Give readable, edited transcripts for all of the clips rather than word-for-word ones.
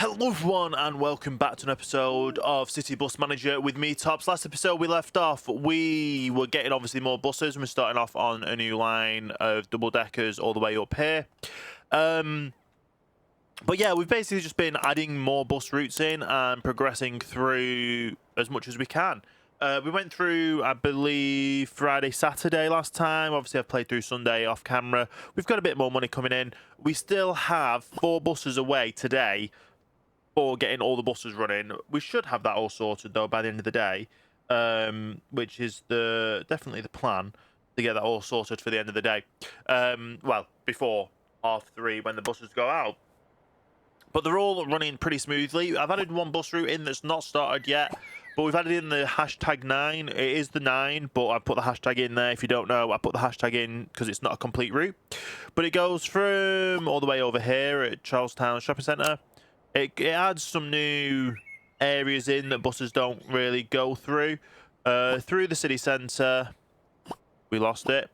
Hello everyone and welcome back to an episode of City Bus Manager with me, Tops. Last episode we left off, we were getting obviously more buses and we're starting off on a new line of double-deckers all the way up here. But yeah, we've basically just been adding more bus routes in and progressing through as much as we can. We went through, I believe, Friday, Saturday last time. Obviously, I've played through Sunday off camera. We've got a bit more money coming in. We still have 4 buses away today for getting all the buses running. We should have that all sorted though by the end of the day, which is definitely the plan, to get that all sorted for the end of the day. Well, before 3:30 when the buses go out. But they're all running pretty smoothly. I've added one bus route in that's not started yet, but we've added in the hashtag 9. It is the 9, but I put the hashtag in there. If you don't know, I put the hashtag in because it's not a complete route. But it goes from all the way over here at Charlestown Shopping Centre. It adds some new areas in that buses don't really go through. Through the city centre, we lost it.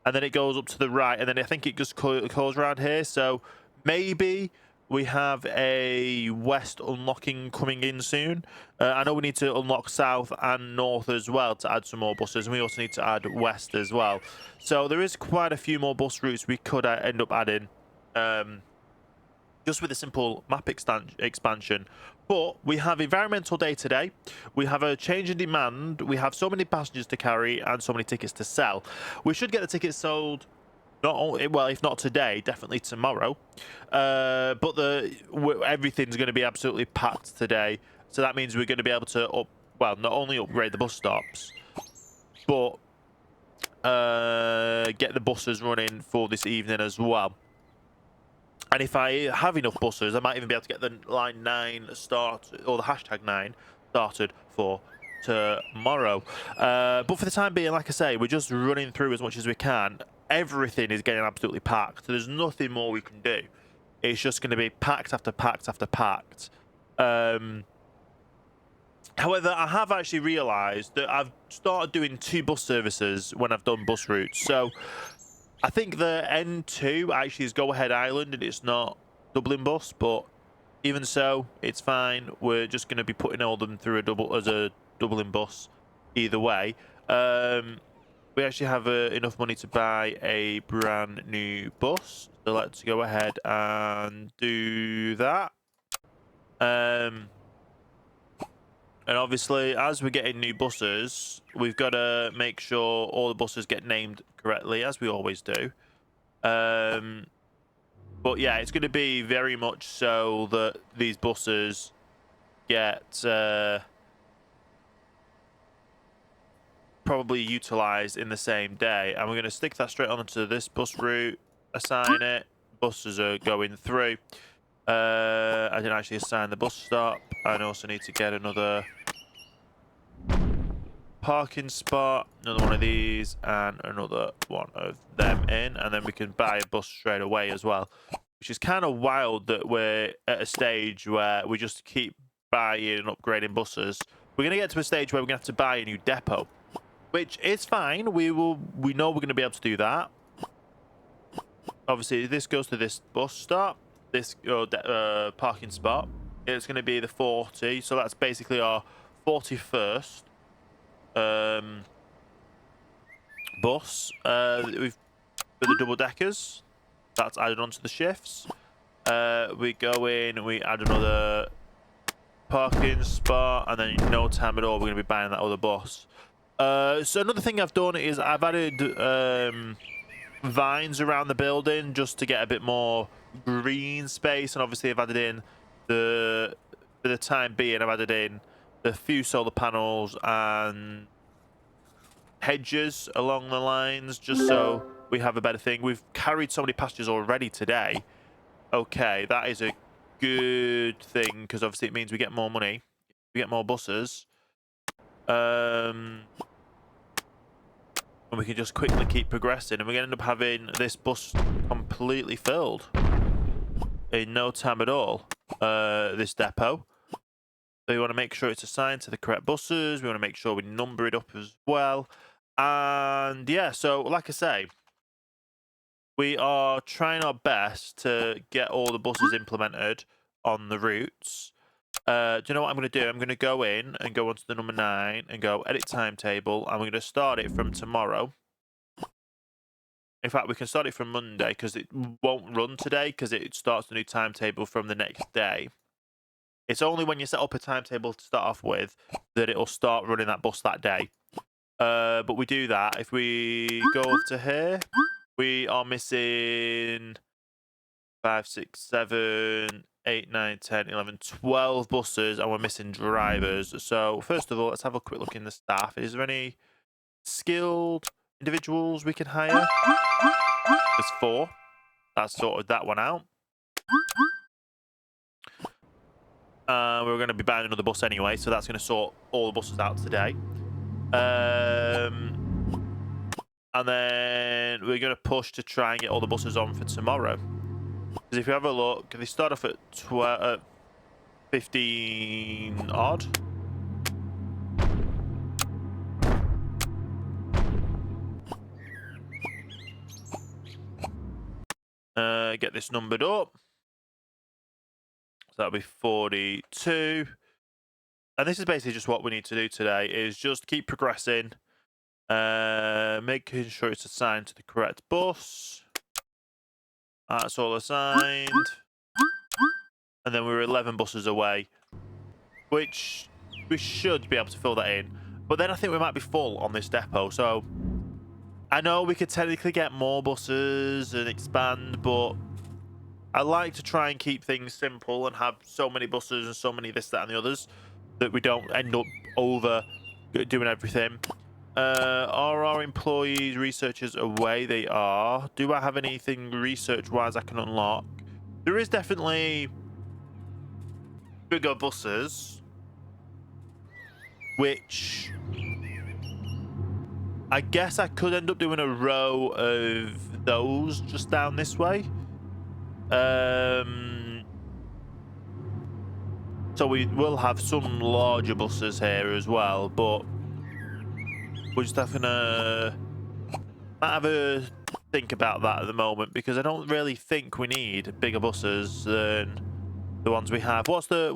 And then it goes up to the right, and then I think it just goes around here. So maybe we have a west unlocking coming in soon. I know we need to unlock south and north as well to add some more buses, and we also need to add west as well. So there is quite a few more bus routes we could end up adding. Just with a simple map expansion. But we have environmental day today. We have a change in demand. We have so many passengers to carry and so many tickets to sell. We should get the tickets sold, not only, well, if not today, definitely tomorrow. But everything's going to be absolutely packed today. So that means we're going to be able to not only upgrade the bus stops, but get the buses running for this evening as well. And if I have enough buses, I might even be able to get the line 9 started, or the hashtag 9 started for tomorrow. But for the time being, like I say, we're just running through as much as we can. Everything is getting absolutely packed. There's nothing more we can do. It's just going to be packed after packed after packed. However, I have actually realised that I've started doing 2 bus services when I've done bus routes. So I think the N2 actually is Go Ahead Island and it's not Dublin bus, but even so, it's fine. We're just going to be putting all them through as a Dublin bus either way. We actually have enough money to buy a brand new bus, so let's go ahead and do that. And obviously, as we're getting new buses, we've got to make sure all the buses get named correctly, as we always do. But yeah, it's going to be very much so that these buses get probably utilised in the same day. And we're going to stick that straight onto this bus route, assign it. Buses are going through. I didn't actually assign the bus stop. I also need to get another parking spot, another one of these, and another one of them in, and then we can buy a bus straight away as well, which is kind of wild that we're at a stage where we just keep buying and upgrading buses. We're going to get to a stage where we're going to have to buy a new depot, which is fine. We know we're going to be able to do that. Obviously, this goes to this bus stop, this parking spot. It's going to be the 40, so that's basically our 41st bus. We've for the double deckers, that's added onto the shifts. We go in, we add another parking spot, and then in no time at all we're going to be buying that other bus. So another thing I've done is I've added vines around the building just to get a bit more green space, and obviously I've added in for the time being, I've added in the few solar panels and hedges along the lines, just so we have a better thing. We've carried so many passengers already today. Okay, that is a good thing, because obviously it means we get more money, we get more buses, and we can just quickly keep progressing, and we're going to end up having this bus completely filled in no time at all, this depot. So we want to make sure it's assigned to the correct buses. We want to make sure we number it up as well. And yeah, so like I say, we are trying our best to get all the buses implemented on the routes. Do you know what I'm going to do? I'm going to go in and go onto the number 9 and go edit timetable. And we're going to start it from tomorrow. In fact, we can start it from Monday because it won't run today because it starts the new timetable from the next day. It's only when you set up a timetable to start off with that it'll start running that bus that day. But we do that. If we go up to here, we are missing 5, 6, 7, 8, 9, 10, 11, 12 buses, and we're missing drivers. So first of all, let's have a quick look in the staff. Is there any skilled individuals we can hire? There's 4. That's sorted that one out. We're going to be buying another bus anyway, so that's going to sort all the buses out today. And then we're going to push to try and get all the buses on for tomorrow. Because if you have a look, they start off at 15 odd. Get this numbered up. So that'll be 42. And this is basically just what we need to do today, is just keep progressing. Making sure it's assigned to the correct bus. That's all assigned. And then we're 11 buses away, which we should be able to fill that in. But then I think we might be full on this depot. So I know we could technically get more buses and expand, but I like to try and keep things simple and have so many buses and so many this, that, and the others that we don't end up over doing everything. Are our employees, researchers away? They are. Do I have anything research-wise I can unlock? There is definitely bigger buses, which I guess I could end up doing a row of those just down this way. So we will have some larger buses here as well, but we're just having a think about that at the moment, because I don't really think we need bigger buses than the ones we have. What's the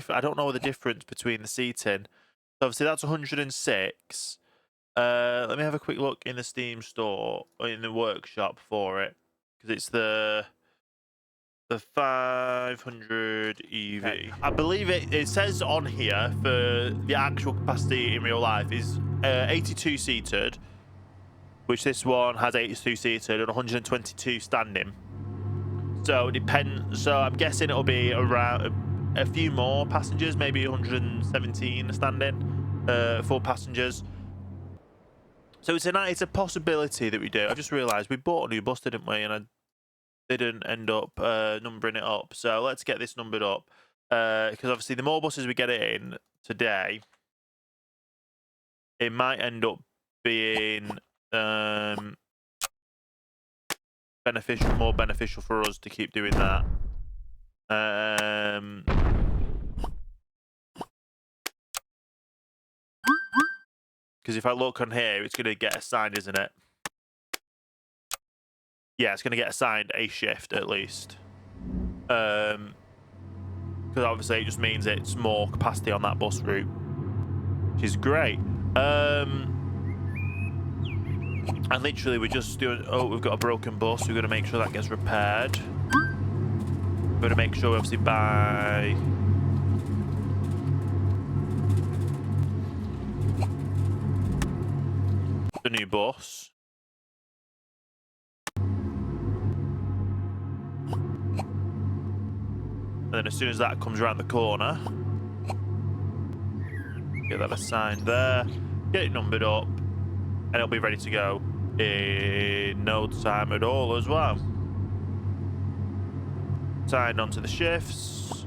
I don't know the difference between the seating. So obviously that's 106. Let me have a quick look in the Steam store, or in the workshop for it, because it's the 500 EV. Okay. I believe it says on here for the actual capacity in real life is 82 seated, which this one has 82 seated and 122 standing. So it depends. So I'm guessing it'll be around a few more passengers, maybe 117 standing, full passengers. So it's a possibility that we do. I just realised we bought a new bus, didn't we? And I didn't end up numbering it up. So let's get this numbered up, because obviously the more buses we get in today, it might end up being more beneficial for us to keep doing that. Because if I look on here, it's going to get assigned, isn't it? Yeah, it's going to get assigned a shift at least. Because obviously it just means it's more capacity on that bus route, which is great. And literally we're just doing, oh, we've got a broken bus. We've got to make sure that gets repaired. We've got to make sure we obviously buy the new bus. And then as soon as that comes around the corner, get that assigned there, get it numbered up, and it'll be ready to go in no time at all as well. Signed onto the shifts.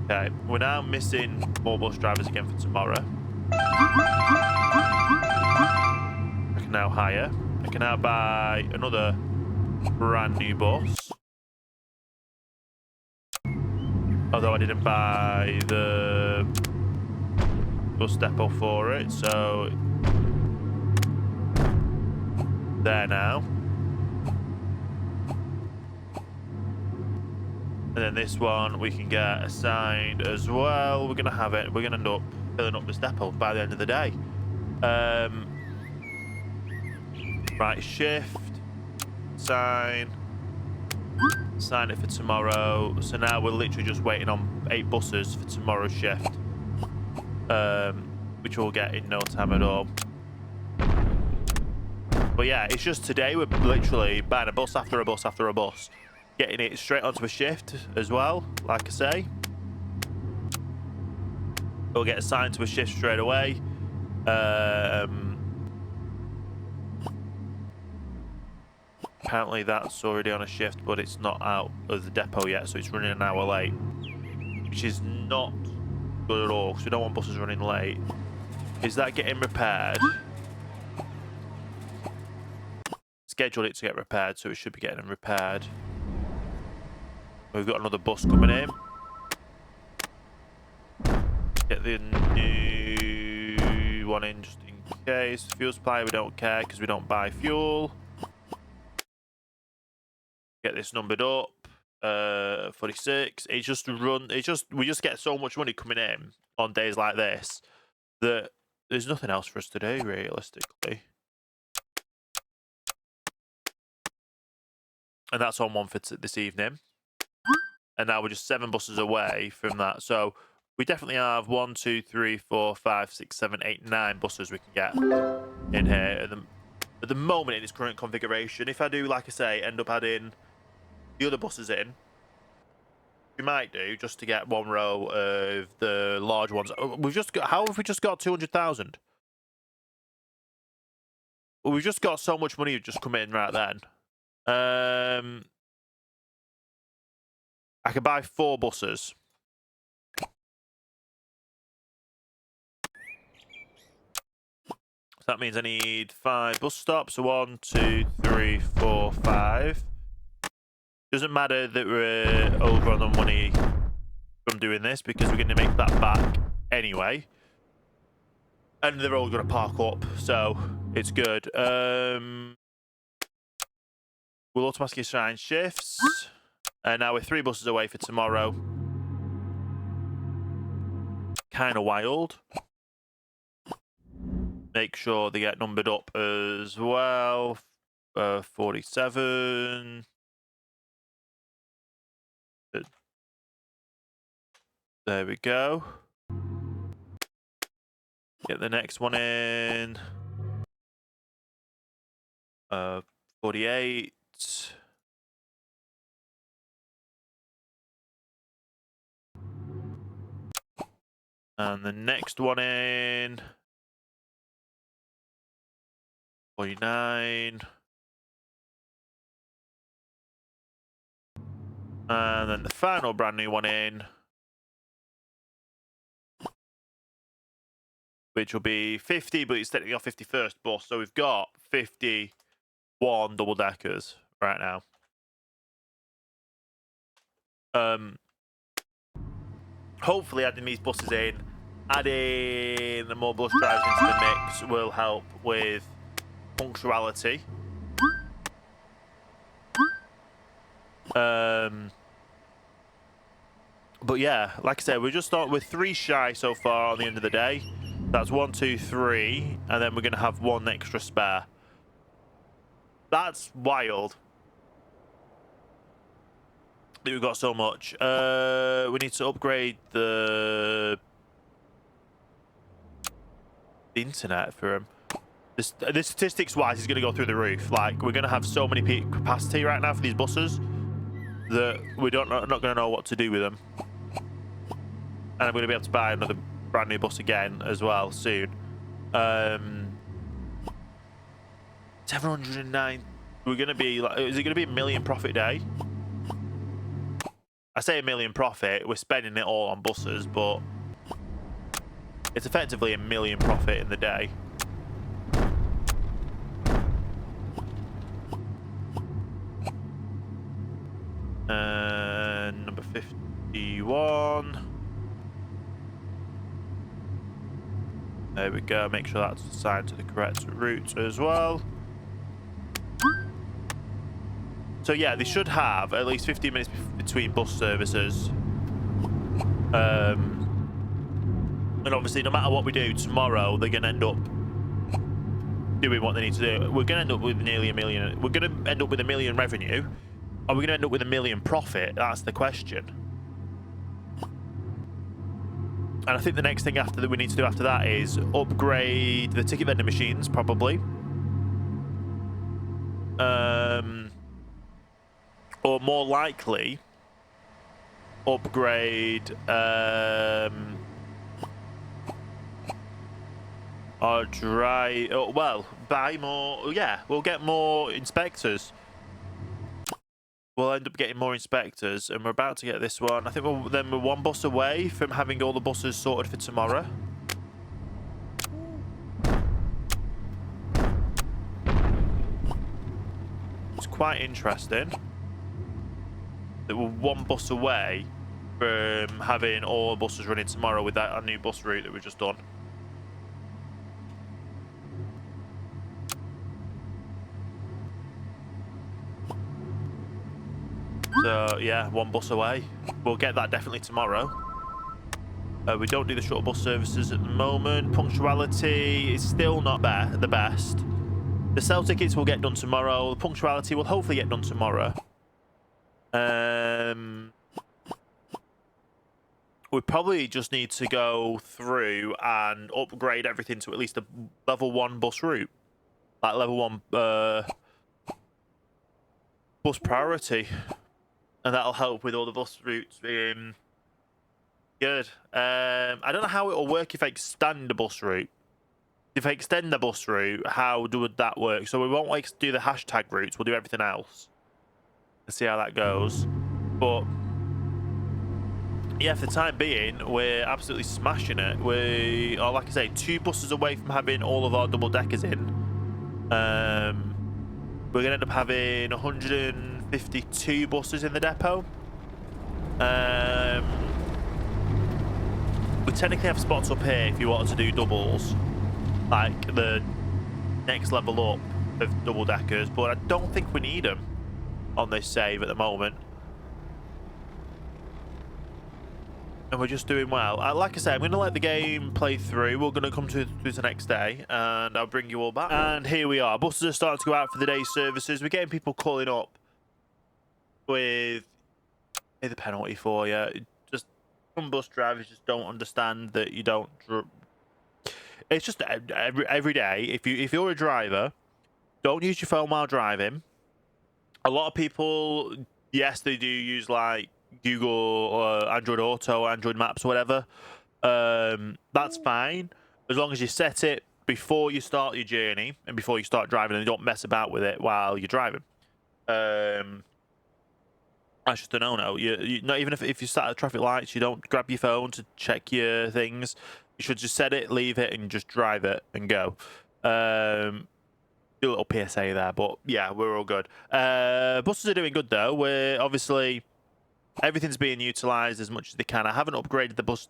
Okay, we're now missing more bus drivers again for tomorrow. I can now hire. I can now buy another brand new bus. Although I didn't buy the bus depot for it, so there now. And then this one we can get assigned as well. We're gonna have it. We're gonna end up filling up this depot by the end of the day. Right, shift, sign it for tomorrow. So now we're literally just waiting on 8 buses for tomorrow's shift, which we'll get in no time at all. But yeah, it's just today we're literally buying a bus after a bus after a bus, getting it straight onto a shift as well. Like I say, we'll get assigned to a shift straight away. Apparently that's already on a shift, but it's not out of the depot yet, so it's running an hour late, which is not good at all, because we don't want buses running late. Is that getting repaired? Scheduled it to get repaired, so it should be getting repaired. We've got another bus coming in. Get the new one in just in case. Fuel supply, we don't care because we don't buy fuel. Get this numbered up. 46. We just get so much money coming in on days like this that there's nothing else for us to do realistically. And that's on one for this evening. And now we're just 7 buses away from that. So we definitely have 1, 2, 3, 4, 5, 6, 7, 8, 9 buses we can get in here at the moment in its current configuration. If I do, like I say, end up adding the other buses in, we might do just to get 1 row of the large ones. We've just got, how have we just got 200,000? Well, we've just got so much money just come in right then. I could buy 4 buses. So that means I need 5 bus stops. So 1, 2, 3, 4, 5. Doesn't matter that we're over on the money from doing this because we're going to make that back anyway. And they're all going to park up, so it's good. We'll automatically assign shifts. And now we're 3 buses away for tomorrow. Kind of wild. Make sure they get numbered up as well. 47. There we go. Get the next one in. 48. And the next one in. 49. And then the final brand new one in, which will be 50, but it's technically our 51st bus. So we've got 51 double deckers right now. Hopefully adding these buses in, adding the more bus drivers into the mix will help with punctuality. But yeah, like I said, we're just starting with 3 shy so far on the end of the day. That's 1, 2, 3, and then we're going to have 1 extra spare. That's wild that we've got so much. We need to upgrade the internet for him. The statistics wise is going to go through the roof. Like, we're going to have so many capacity right now for these buses that we not going to know what to do with them. And I'm going to be able to buy another brand new bus again as well soon. 709. We're going to be like, is it going to be a million profit day? I say a million profit. We're spending it all on buses, but it's effectively a million profit in the day. Number 51. There we go. Make sure that's assigned to the correct route as well. So yeah, they should have at least 15 minutes between bus services. And obviously, no matter what we do tomorrow, they're going to end up doing what they need to do. We're going to end up with nearly $1 million. We're going to end up with $1 million revenue. Are we going to end up with $1 million profit? That's the question. And I think the next thing after that we need to do after that is upgrade the ticket vending machines, probably. Or more likely, upgrade or buy more. Yeah, we'll get more inspectors. We'll end up getting more inspectors, and we're about to get this one. I think we're one bus away from having all the buses sorted for tomorrow. It's quite interesting that we're one bus away from having all buses running tomorrow with our new bus route that we've just done. So yeah, one bus away. We'll get that definitely tomorrow. We don't do the shuttle bus services at the moment. Punctuality is still not the best. The sell tickets will get done tomorrow. The punctuality will hopefully get done tomorrow. We probably just need to go through and upgrade everything to at least a level 1 bus route. Like level 1 bus priority. And that'll help with all the bus routes being good. I don't know how it'll work if I extend the bus route. If I extend the bus route, how would that work? So we won't like do the hashtag routes. We'll do everything else. Let's see how that goes. But yeah, for the time being, we're absolutely smashing it. We are, like I say, 2 buses away from having all of our double deckers in. We're gonna end up having 152 buses in the depot. We technically have spots up here if you wanted to do doubles, like the next level up of double deckers, but I don't think we need them on this save at the moment. And we're just doing well. Like I said, I'm going to let the game play through. We're going to come to the next day, and I'll bring you all back. And here we are. Buses are starting to go out for the day's services. We're getting people calling up with the penalty for you. Just some bus drivers just don't understand that you don't. It's just every day. If you're a driver, don't use your phone while driving. A lot of people, yes, they do use like Google or Android Auto, Android Maps, or whatever. That's fine as long as you set it before you start your journey and before you start driving, and you don't mess about with it while you're driving. That's just a no-no. You not even if you start at traffic lights, you don't grab your phone to check your things. You should just set it, leave it, and just drive it and go. Do a little PSA there, but yeah, we're all good. Buses are doing good though. We're obviously everything's being utilised as much as they can. I haven't upgraded the buses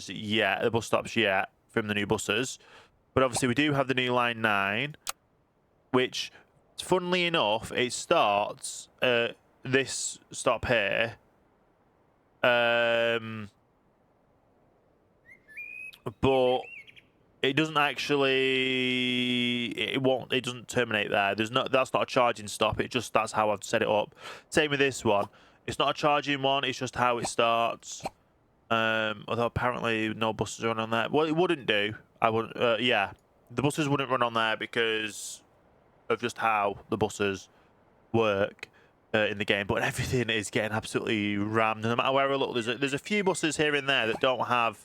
yet, the bus stops yet from the new buses, but obviously we do have the new line 9, which, funnily enough, it starts at this stop here. But it doesn't actually. It doesn't terminate there. That's not a charging stop. That's how I've set it up. Same with this one. It's not a charging one. It's just how it starts. Although apparently no buses are on there. Well, it wouldn't do. Yeah, the buses wouldn't run on there because of just how the buses work in the game. But everything is getting absolutely rammed. No matter where I look, there's a few buses here and there that don't have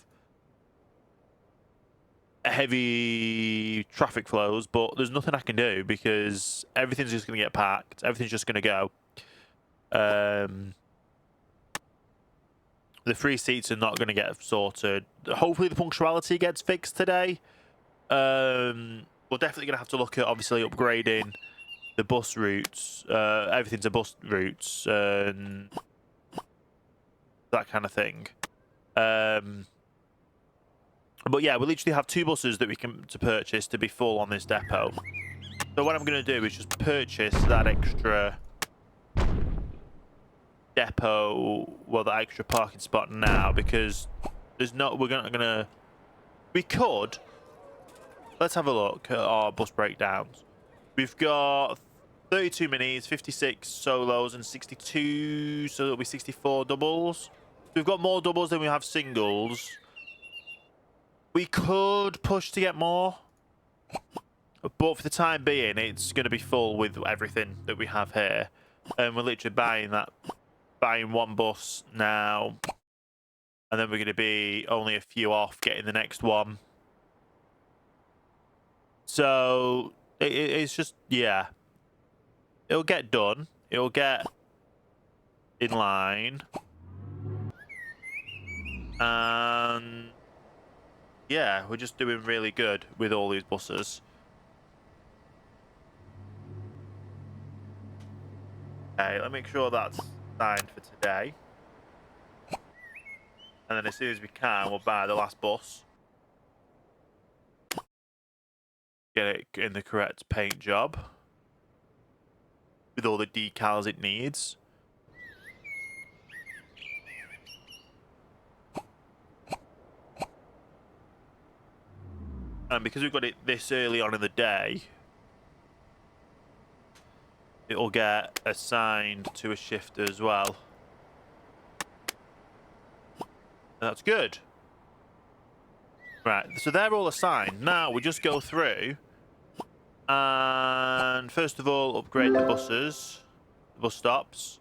heavy traffic flows, but there's nothing I can do because everything's just going to get packed. Everything's just going to go. The free seats are not going to get sorted. Hopefully the punctuality gets fixed today. We're definitely going to have to look at obviously upgrading the bus routes, everything to bus routes, and that kind of thing. But yeah, we literally have 2 buses that we can purchase to be full on this depot. So what I'm going to do is just purchase that extra depot, well, the extra parking spot now, because there's not. We're not gonna. We could. Let's have a look at our bus breakdowns. We've got 32 minis, 56 solos, and 62. So it'll be 64 doubles. We've got more doubles than we have singles. We could push to get more, but for the time being, it's going to be full with everything that we have here. And we're literally buying one bus now, and then we're going to be only a few off getting the next one. So it's just, yeah, it'll get done. It'll get in line, and yeah, we're just doing really good with all these buses. Okay, let me make sure that's signed for today. And then as soon as we can, we'll buy the last bus. Get it in the correct paint job. With all the decals it needs. And because we've got it this early on in the day, it'll get assigned to a shifter as well. That's good. Right, so they're all assigned. Now we just go through and first of all upgrade the buses, the bus stops.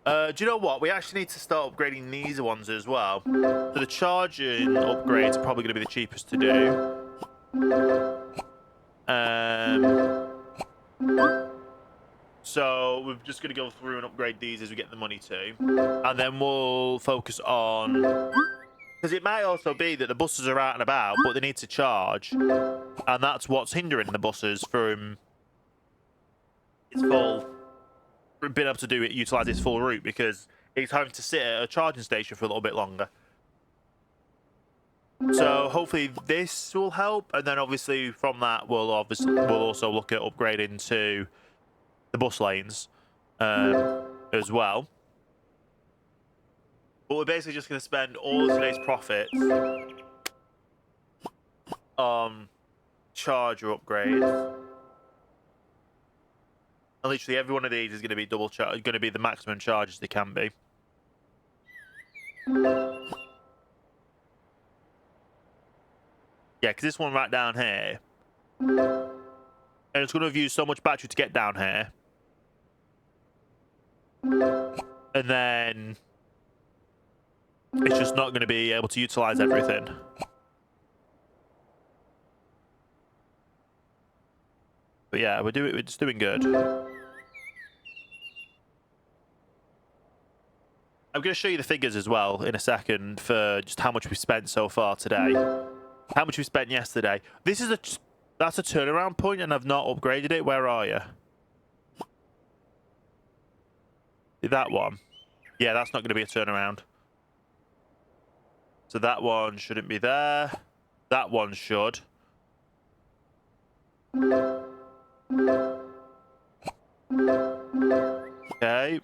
Do you know what? We actually need to start upgrading these ones as well. So the charging upgrades are probably going to be the cheapest to do. So we're just going to go through and upgrade these as we get the money to. And then we'll focus on... Because it might also be that the buses are out and about, but they need to charge. And that's what's hindering the buses from its full... being able to do it, utilise its full route, because it's having to sit at a charging station for a little bit longer. So hopefully this will help, and then obviously from that we'll also look at upgrading to the bus lanes as well. But we're basically just going to spend all of today's profits on charger upgrades. And literally every one of these is going to be going to be the maximum charges they can be. Yeah, because this one right down here, and it's going to have used so much battery to get down here. And then it's just not going to be able to utilize everything. But yeah, we're just doing good. I'm going to show you the figures as well in a second for just how much we've spent so far today. How much we spent yesterday. This is that's a turnaround point, and I've not upgraded it. Where are you? That one. Yeah, that's not going to be a turnaround. So that one shouldn't be there. That one should. Okay.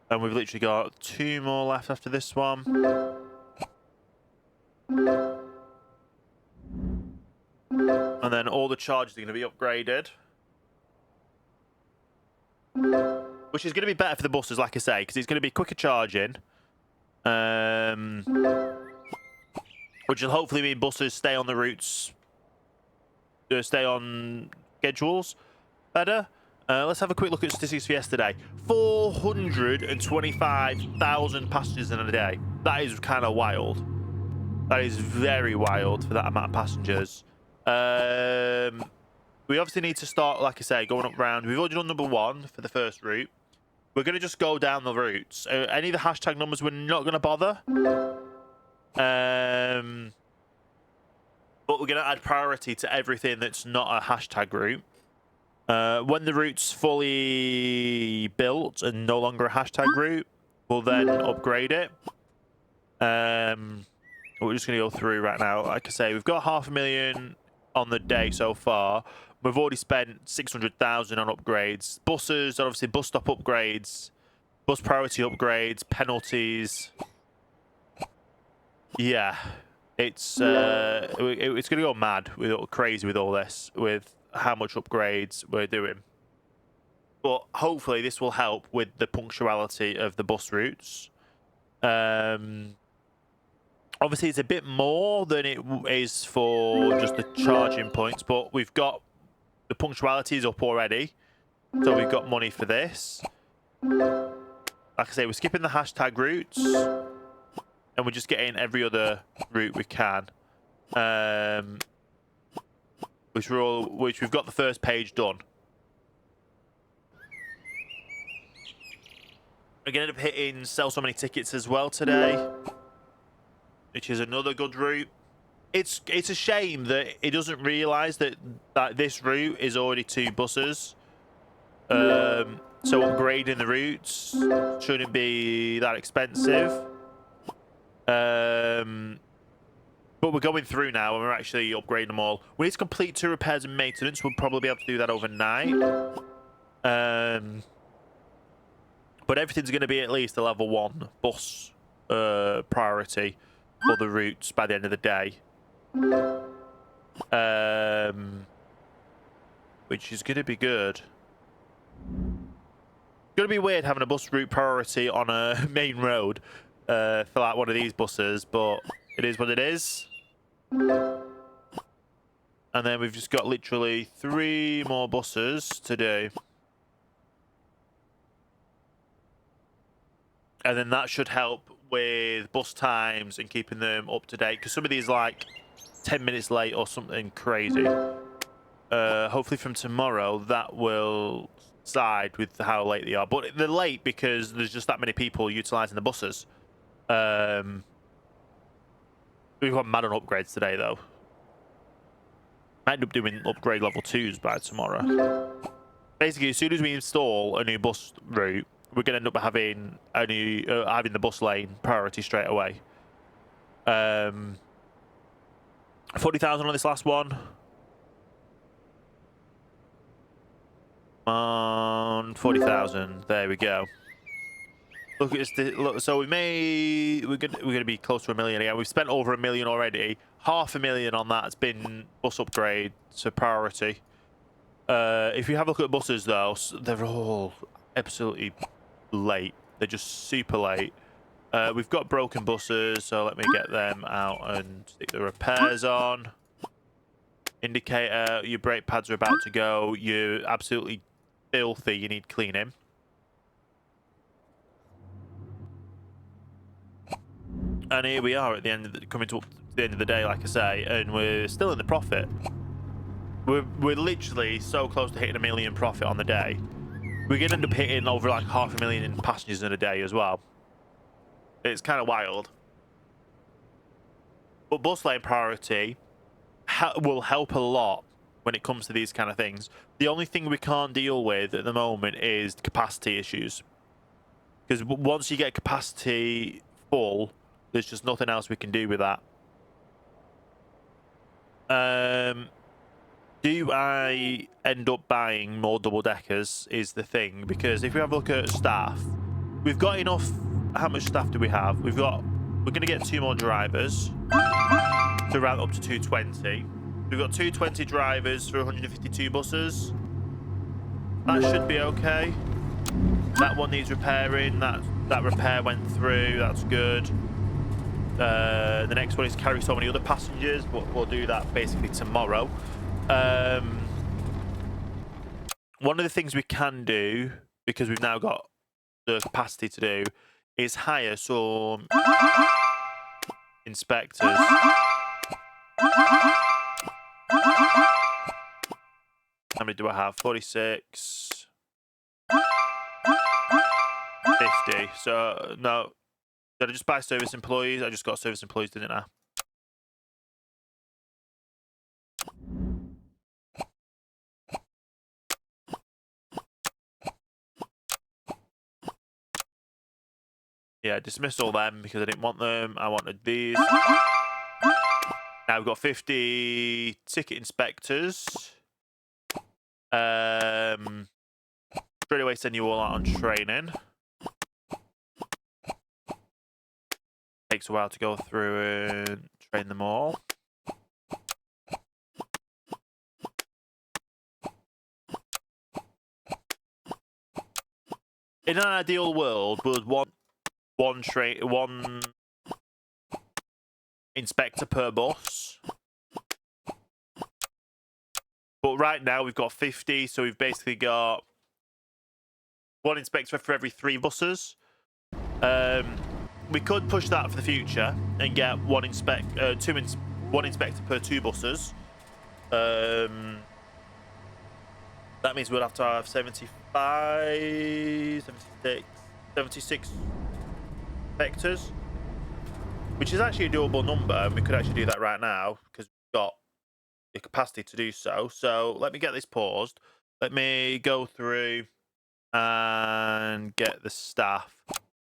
And we've literally got 2 more left after this one. And then all the charges are going to be upgraded. Which is going to be better for the buses, like I say, because it's going to be quicker charging. Which will hopefully mean buses stay on the routes, stay on schedules better. Let's have a quick look at statistics for yesterday. 425,000 passengers in a day. That is kind of wild. That is very wild for that amount of passengers. We obviously need to start, like I say, going up round. We've already done number 1 for the first route. We're going to just go down the routes. Any of the hashtag numbers, we're not going to bother. But we're going to add priority to everything that's not a hashtag route. When the route's fully built and no longer a hashtag route, we'll then upgrade it. We're just going to go through right now. Like I say, we've got 500,000 on the day so far. We've already spent 600,000 on upgrades. Buses, obviously bus stop upgrades, bus priority upgrades, penalties. Yeah, it's going to go mad, crazy with all this, with how much upgrades we're doing. But hopefully this will help with the punctuality of the bus routes. Obviously, it's a bit more than it is for just the charging points, but we've got the punctuality is up already, so we've got money for this. Like I say, we're skipping the hashtag routes, and we're just getting every other route we can. Which we've got the first page done. We're gonna end up hitting sell so many tickets as well today, which is another good route. It's a shame that it doesn't realise that this route is already 2 buses. So upgrading the routes shouldn't be that expensive. But we're going through now and we're actually upgrading them all. We need to complete 2 repairs and maintenance. We'll probably be able to do that overnight. But everything's going to be at least a level 1 bus priority for the routes by the end of the day. Which is going to be good. It's going to be weird having a bus route priority on a main road for like one of these buses, but it is what it is. And then we've just got literally 3 more buses to do. And then that should help with bus times and keeping them up to date, because some of these like 10 minutes late or something crazy. Hopefully from tomorrow that will side with how late they are, but they're late because there's just that many people utilizing the buses. We've got mad on upgrades today though. Might end up doing upgrade level 2s by tomorrow. Basically, as soon as we install a new bus route, we're going to end up having a new having the bus lane priority straight away. 40,000 on this last one. On 40,000. There we go. Look at this. Look, so we're gonna be close to 1 million again. We've spent over 1 million already. 500,000 on that has been bus upgrade to priority. If you have a look at buses though, they're all absolutely late. They're just super late. We've got broken buses, so let me get them out and stick the repairs on. Indicator, your brake pads are about to go. You're absolutely filthy. You need cleaning. And here we are at the end of coming to the end of the day, like I say, and we're still in the profit. We're literally so close to hitting 1 million profit on the day. We're gonna end up hitting over like 500,000 in passengers in a day as well. It's kind of wild. But bus lane priority will help a lot when it comes to these kind of things. The only thing we can't deal with at the moment is capacity issues. Because once you get capacity full, there's just nothing else we can do with that. Do I end up buying more double-deckers is the thing. Because if we have a look at staff, we've got enough. How much staff do we have? We're going to get 2 more drivers to round up to 220. We've got 220 drivers for 152 buses. That should be okay. That one needs repairing. That repair went through. That's good. The next one is carry so many other passengers, but we'll do that basically tomorrow. One of the things we can do, because we've now got the capacity to do, is hire some inspectors. How many do I have? 46. 50. So, no. Did I just buy service employees? I just got service employees, didn't I? Yeah, dismissed all them because I didn't want them. I wanted these. Now we've got 50 ticket inspectors. Straight away send you all out on training. Takes a while to go through and train them all. In an ideal world, we'd want one inspector per bus. But right now we've got 50, so we've basically got one inspector for every 3 buses. We could push that for the future and get one inspector per 2 buses. That means we'll have to have 76 inspectors, which is actually a doable number, and we could actually do that right now because we've got the capacity to do so. So let me get this paused. Let me go through and get the staff.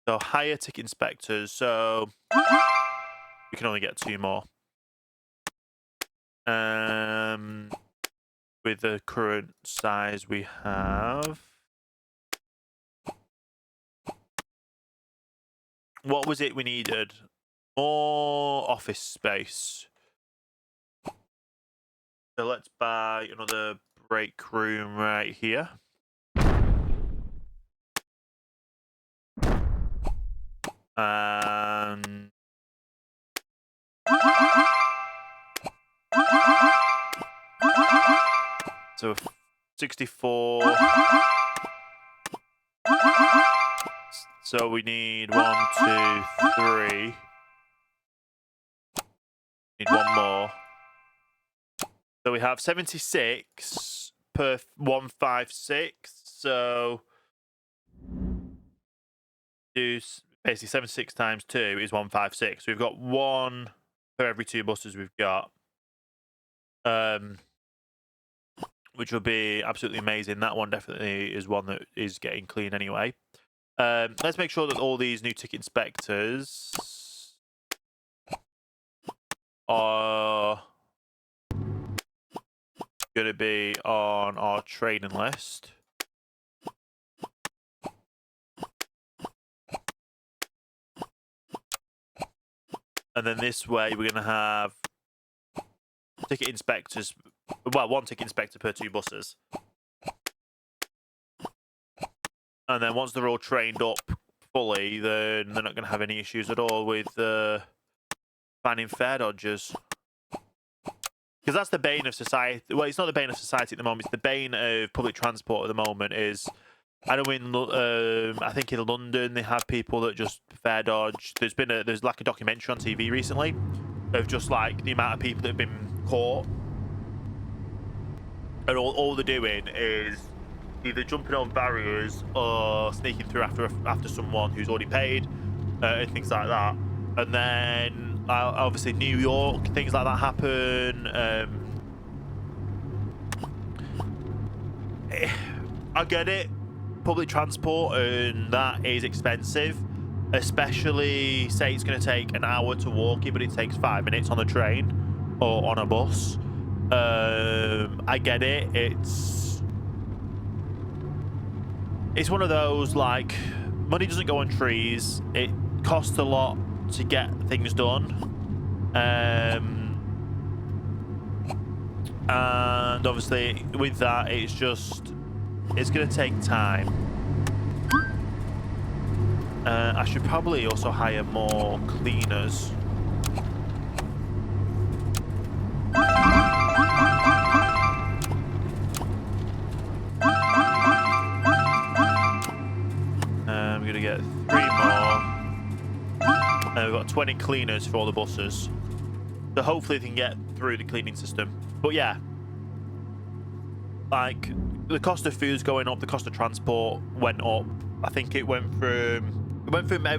So hire ticket inspectors. So we can only get 2 more. With the current size we have. What was it we needed? More office space. So let's buy another break room right here. And so 64. So we need 1, 2, 3. Need 1 more. So we have 76 per 156. So do basically 76 times 2 is 156. So we've got 1 per every 2 buses we've got. Which will be absolutely amazing. That one definitely is one that is getting clean anyway. Let's make sure that all these new ticket inspectors are going to be on our training list. And then this way we're going to have ticket inspectors, well, 1 ticket inspector per 2 buses. And then once they're all trained up fully, then they're not going to have any issues at all with finding fare dodgers. Because that's the bane of society. Well, it's not the bane of society at the moment. It's the bane of public transport at the moment. Is I know I think in London they have people that just fare dodge. There's like a documentary on TV recently of just like the amount of people that have been caught, and all they're doing is either jumping over barriers or sneaking through after someone who's already paid, and things like that. And then obviously New York, things like that happen. I get it, public transport and that is expensive, especially say it's going to take an hour to walk it, but it takes 5 minutes on the train or on a bus. I get it. It's one of those, like, money doesn't go on trees. It costs a lot to get things done. And obviously with that, it's going to take time. I should probably also hire more cleaners. I'm going to get 3 more. And we've got 20 cleaners for all the buses. So hopefully they can get through the cleaning system. But yeah, like, the cost of food's going up, the cost of transport went up. I think it went from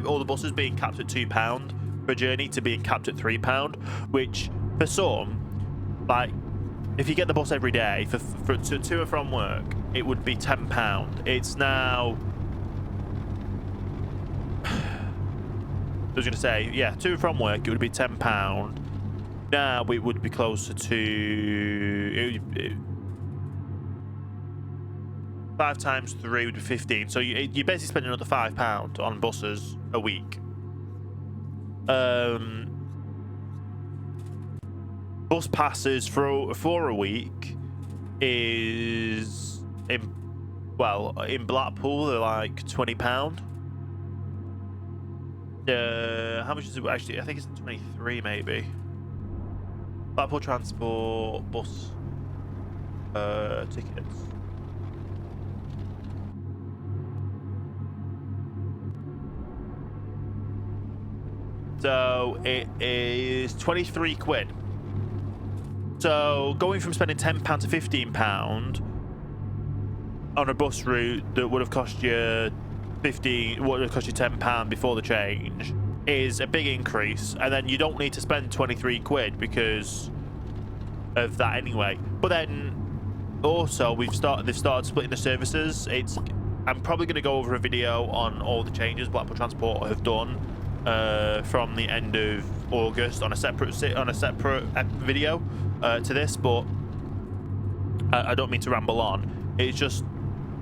all the buses being capped at £2 for a journey to being capped at £3, which for some, like, if you get the bus every day to and from work, it would be £10. It's now, I was going to say, yeah, to and from work, it would be £10. Now it would be closer to, 5 times 3 would be 15. So you basically spend another £5 on buses a week. Bus passes for a week is in Blackpool they're like £20. How much is it actually? I think it's 23 maybe. Blackpool Transport bus tickets. So it is 23 quid. So going from spending £10 to £15 on a bus route that would have cost you £10 before the change is a big increase, and then you don't need to spend 23 quid because of that anyway. But then also they've started splitting the services. I'm probably going to go over a video on all the changes Blackpool Transport have done from the end of August on a separate video to this, but I don't mean to ramble on. It's just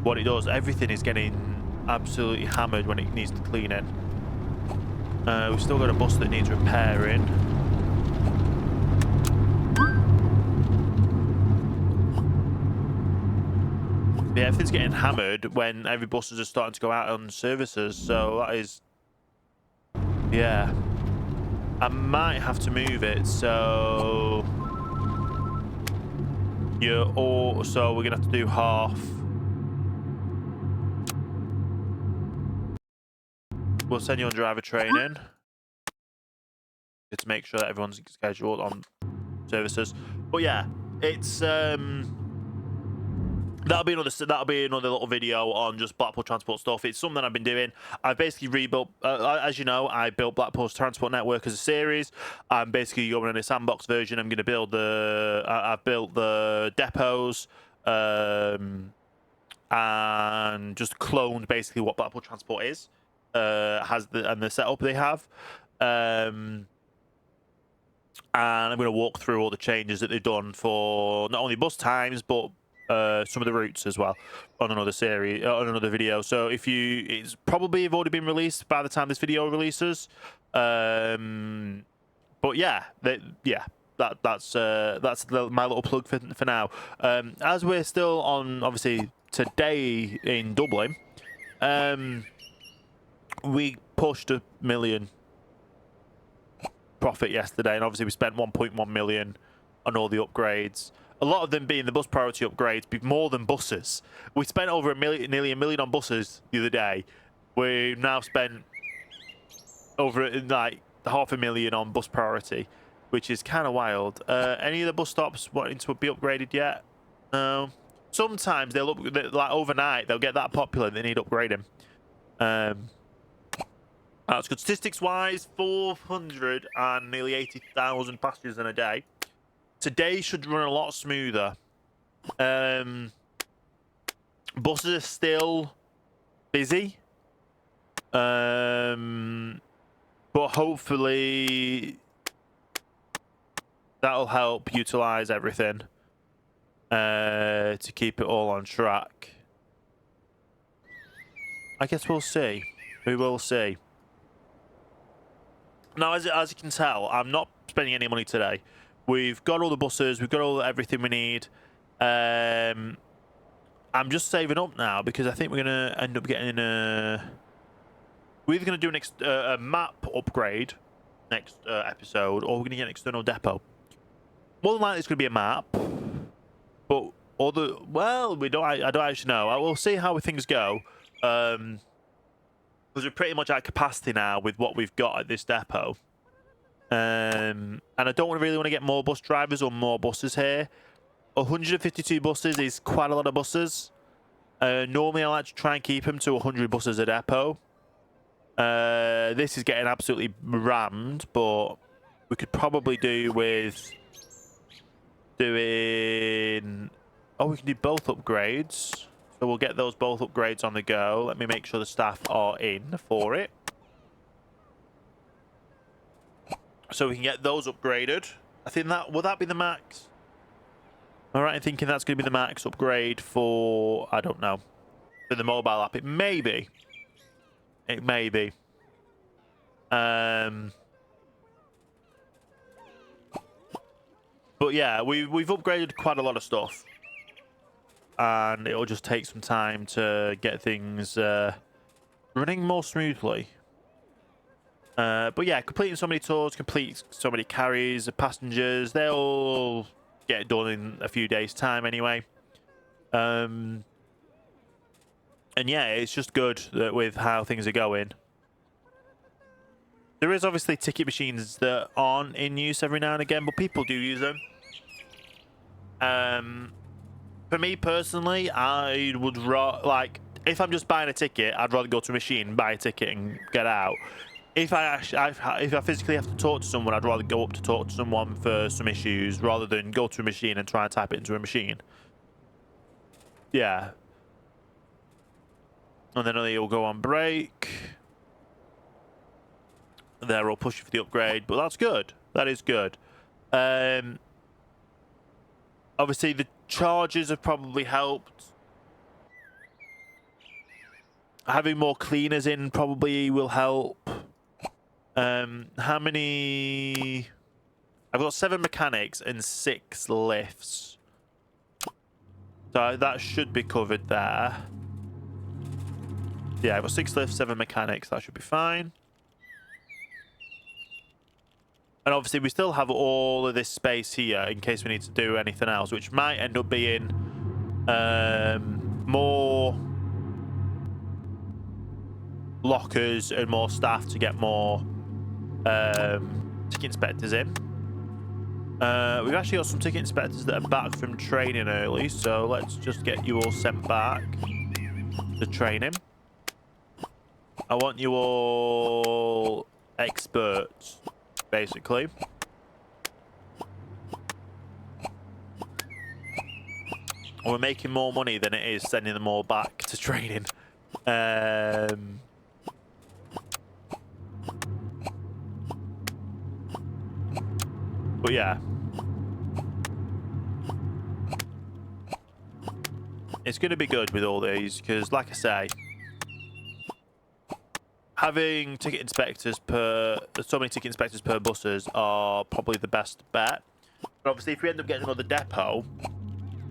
what it does. Everything is getting absolutely hammered when it needs to clean in. We've still got a bus that needs repairing. Yeah, everything's getting hammered when every buses are starting to go out on services, so that is... Yeah. I might have to move it, so... So we're going to have to do half. We'll send you on driver training to make sure that everyone's scheduled on services. But yeah, it's that'll be another little video on just Blackpool Transport stuff. It's something I've been doing. I've basically rebuilt, as you know, I built Blackpool's transport network as a series. I'm basically going in a sandbox version. I'm going to build I've built the depots, and just cloned basically what Blackpool Transport is. And the setup they have, and I'm going to walk through all the changes that they've done for not only bus times but some of the routes as well on another series, on another video. So it's probably have already been released by the time this video releases, but yeah, that's my little plug for now. As we're still on, obviously today in Dublin, we pushed £1 million profit yesterday, and obviously we spent 1.1 million on all the upgrades. A lot of them being the bus priority upgrades, more than buses. We spent over nearly £1 million on buses the other day. We've now spent over like £500,000 on bus priority, which is kind of wild. Any of the bus stops wanting to be upgraded yet? No. Sometimes like overnight they'll get that popular they need upgrading. That's good. Statistics-wise, 400 and nearly 80,000 passengers in a day. Today should run a lot smoother. Buses are still busy, but hopefully that'll help utilize everything to keep it all on track. I guess we'll see. We will see. Now, as you can tell, I'm not spending any money today. We've got all the buses. We've got everything we need. I'm just saving up now because I think we're going to end up getting we're either going to do a map upgrade next episode, or we're going to get an external depot. More than likely, it's going to be a map. But we don't. I don't actually know. We'll see how things go. Because we're pretty much at capacity now with what we've got at this depot. And I don't really want to get more bus drivers or more buses here. 152 buses is quite a lot of buses. Normally I like to try and keep them to 100 buses a depot. This is getting absolutely rammed, but we could probably do with doing... Oh, we can do both upgrades. So we'll get those both upgrades on the go. Let me make sure the staff are in for it. So we can get those upgraded. I think will that be the max? All right, I'm thinking that's going to be the max upgrade for, I don't know. for the mobile app. It may be. It may be. But yeah, we've upgraded quite a lot of stuff, and it'll just take some time to get things running more smoothly. But yeah, completing so many tours, complete so many carries, the passengers, they'll get done in a few days' time anyway. And yeah, it's just good that with how things are going. There is obviously ticket machines that aren't in use every now and again, but people do use them. For me personally, I would like, if I'm just buying a ticket, I'd rather go to a machine, buy a ticket, and get out. If I physically have to talk to someone, I'd rather go up to talk to someone for some issues rather than go to a machine and try and type it into a machine. Yeah. And then you'll go on break. They're all pushing for the upgrade, but that's good. That is good. Obviously, the charges have probably helped. Having more cleaners in probably will help. How many? I've got 7 mechanics and 6 lifts. So that should be covered there. Yeah, I've got 6 lifts, 7 mechanics. That should be fine. And obviously, we still have all of this space here in case we need to do anything else, which might end up being more lockers and more staff to get more ticket inspectors in. We've actually got some ticket inspectors that are back from training early, so let's just get you all sent back to training. I want you all experts, basically. We're making more money than it is sending them all back to training. But yeah, it's going to be good with all these because, like I say, having ticket inspectors so many ticket inspectors per buses are probably the best bet. But obviously, if we end up getting another depot,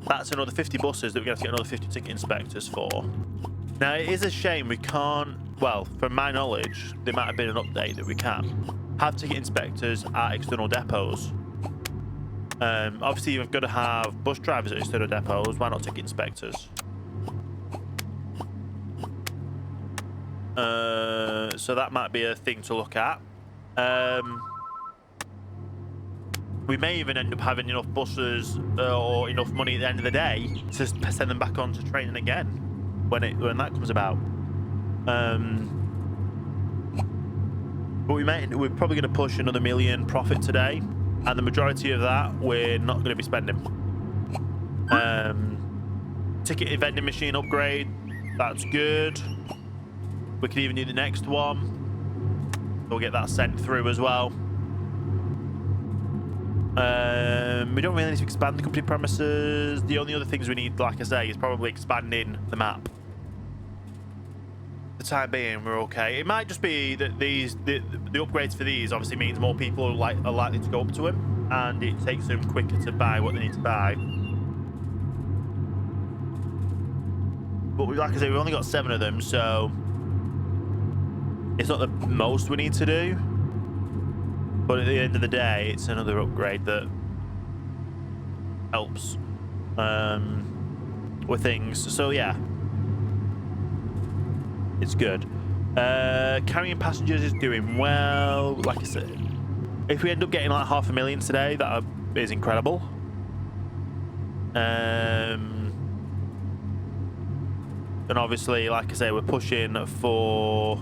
that's another 50 buses that we're going to have to get another 50 ticket inspectors for. Now, it is a shame we can't, well, from my knowledge, there might have been an update that we can have ticket inspectors at external depots. Obviously, you've got to have bus drivers at external depots. Why not ticket inspectors? So that might be a thing to look at. We may even end up having enough buses or enough money at the end of the day to send them back on to training again when that comes about. But we're probably going to push another $1 million profit today, and the majority of that we're not going to be spending. Ticket vending machine upgrade, that's good. We can even do the next one. We'll get that sent through as well. We don't really need to expand the company premises. The only other things we need, like I say, is probably expanding the map. For the time being, we're okay. It might just be that the upgrades for these obviously means more people are likely to go up to them, and it takes them quicker to buy what they need to buy. But like I say, we've only got 7 of them, so it's not the most we need to do. But at the end of the day, it's another upgrade that helps with things. So yeah, it's good. Carrying passengers is doing well. Like I said, if we end up getting like 500,000 today, that is incredible. And obviously, like I say, we're pushing for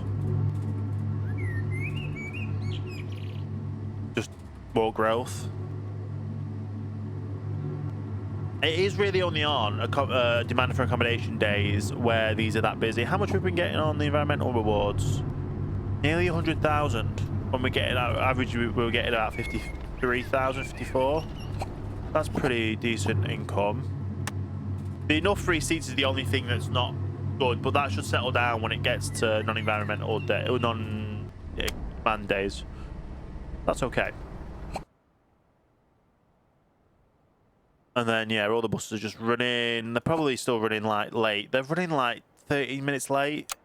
just more growth. It is really only on demand for accommodation days where these are that busy. How much have we been getting on the environmental rewards? Nearly 100,000. When we get it out, average we're getting about 53,000, 54. That's pretty decent income. The enough free seats is the only thing that's not good, but that should settle down when it gets to non-environmental day or non-man days. That's okay. And then yeah, all the buses are just running. They're probably still running like late. They're running like 13 minutes late.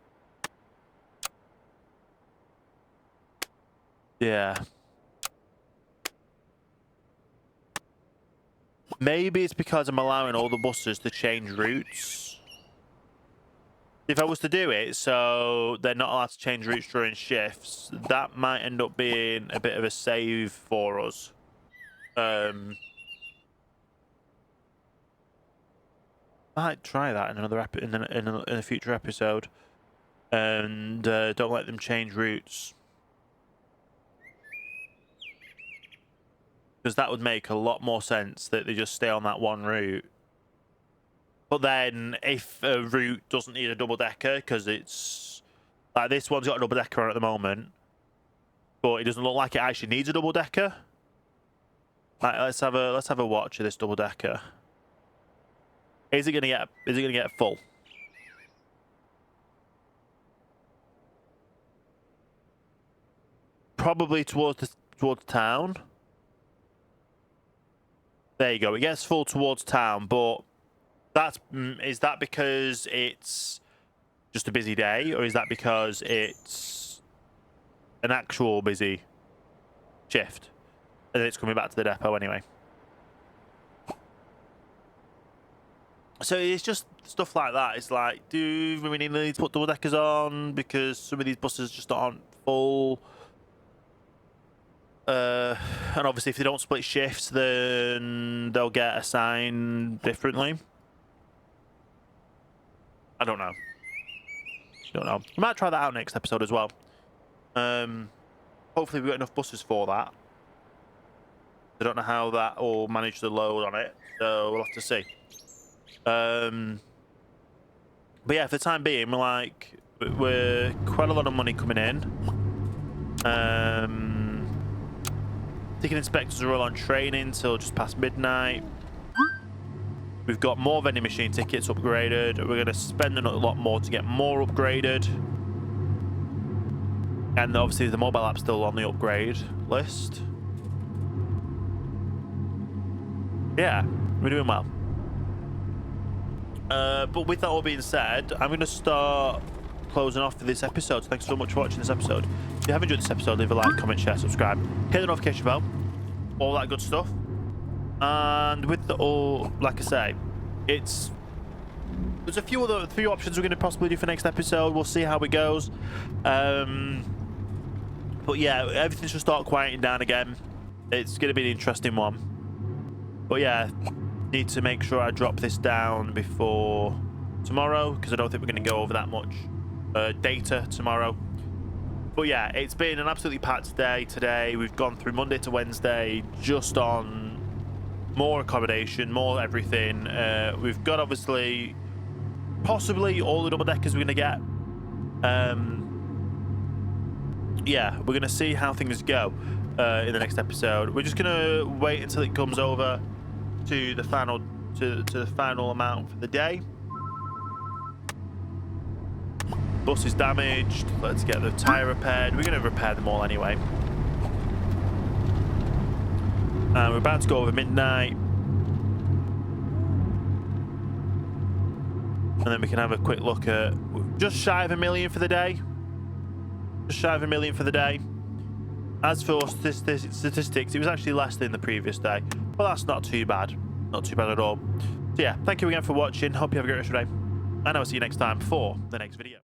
Yeah. Maybe it's because I'm allowing all the buses to change routes. If I was to do it so they're not allowed to change routes during shifts, that might end up being a bit of a save for us. I might try that in another in a future episode, and don't let them change routes, because that would make a lot more sense that they just stay on that one route. But then if a route doesn't need a double decker, because it's like this one's got a double decker on at the moment, but it doesn't look like it actually needs a double decker. Like let's have a watch of this double decker. Is it gonna get full? Probably towards town. There you go. It gets full towards town, but is that because it's just a busy day, or is that because it's an actual busy shift and it's coming back to the depot anyway? So it's just stuff like that. It's like, do we really need to put double deckers on because some of these buses just aren't full? And obviously if they don't split shifts, then they'll get assigned differently. I don't know. We might try that out next episode as well. Hopefully we've got enough buses for that. I don't know how that will manage the load on it, so we'll have to see. But yeah, for the time being, we're quite a lot of money coming in. Ticket inspectors are all on training till just past midnight. We've got more vending machine tickets upgraded. We're going to spend a lot more to get more upgraded. And obviously the mobile app's still on the upgrade list. Yeah, we're doing well. But with that all being said, I'm going to start closing off for this episode. So thanks so much for watching this episode. If you have enjoyed this episode, leave a like, comment, share, subscribe, hit the notification bell, all that good stuff. And with the all, like I say, there's a few options we're going to possibly do for next episode. We'll see how it goes. But yeah, everything should start quieting down again. It's going to be an interesting one. But yeah, need to make sure I drop this down before tomorrow, because I don't think we're going to go over that much data tomorrow. But yeah, it's been an absolutely packed day today. We've gone through Monday to Wednesday just on more accommodation, more everything. We've got obviously possibly all the double deckers we're going to get. Yeah, we're going to see how things go in the next episode. We're just going to wait until it comes over to the final the final amount for the day. Bus is damaged. Let's get the tyre repaired. We're going to repair them all anyway. And we're about to go over midnight. And then we can have a quick look at just shy of 1 million for the day. Just shy of 1 million for the day. As for statistics, it was actually less than the previous day. But that's not too bad. Not too bad at all. So yeah, thank you again for watching. Hope you have a great rest of your day. And I will see you next time for the next video.